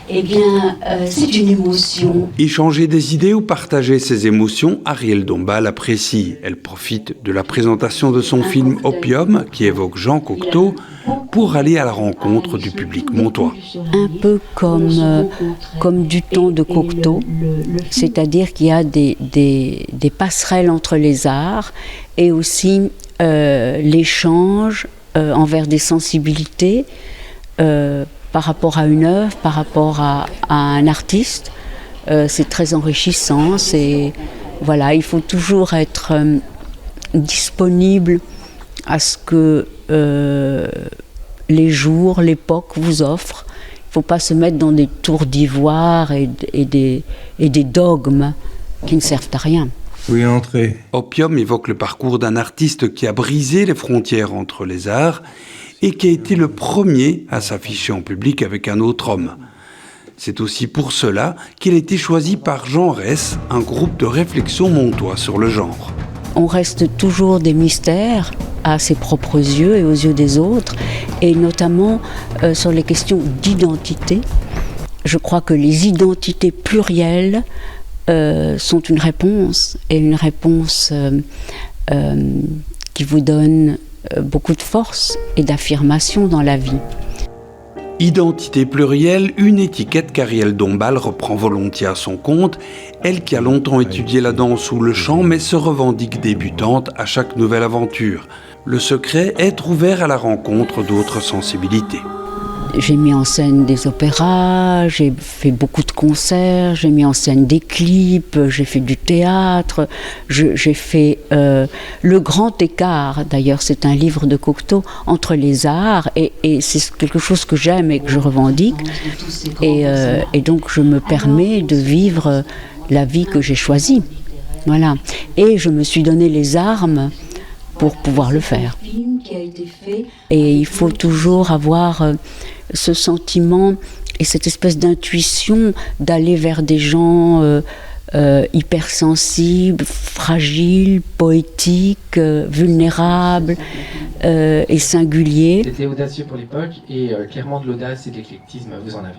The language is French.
Eh bien, c'est une émotion. Échanger des idées ou partager ses émotions, Arielle Dombasle apprécie. Elle profite de la présentation de son film Opium, qui évoque Jean Cocteau, pour aller à la rencontre du public montois. Un peu comme du temps de Cocteau, c'est-à-dire qu'il y a des passerelles entre les arts et aussi l'échange envers des sensibilités par rapport à une œuvre, par rapport à un artiste. C'est très enrichissant. Voilà, il faut toujours être disponible à ce que les jours, l'époque vous offrent. Il ne faut pas se mettre dans des tours d'ivoire et des dogmes qui ne servent à rien. Oui, entrez. Opium évoque le parcours d'un artiste qui a brisé les frontières entre les arts et qui a été le premier à s'afficher en public avec un autre homme. C'est aussi pour cela qu'il a été choisi par Jean Ress, un groupe de réflexion montois sur le genre. On reste toujours des mystères à ses propres yeux et aux yeux des autres, et notamment sur les questions d'identité. Je crois que les identités plurielles sont une réponse, et une réponse qui vous donne beaucoup de force et d'affirmation dans la vie. Identité plurielle, une étiquette qu'Arielle Dombasle reprend volontiers à son compte, elle qui a longtemps étudié la danse ou le chant, mais se revendique débutante à chaque nouvelle aventure. Le secret, être ouvert à la rencontre d'autres sensibilités. J'ai mis en scène des opéras, j'ai fait beaucoup de concerts, j'ai mis en scène des clips, j'ai fait du théâtre, j'ai fait Le Grand Écart, d'ailleurs c'est un livre de Cocteau, entre les arts, et c'est quelque chose que j'aime et que je revendique, et donc je me permets de vivre la vie que j'ai choisie. Voilà. Et je me suis donné les armes pour pouvoir le faire. Et il faut toujours avoir ce sentiment et cette espèce d'intuition d'aller vers des gens hypersensibles, fragiles, poétiques, vulnérables et singuliers. C'était audacieux pour l'époque et clairement de l'audace et de l'éclectisme, vous en avez.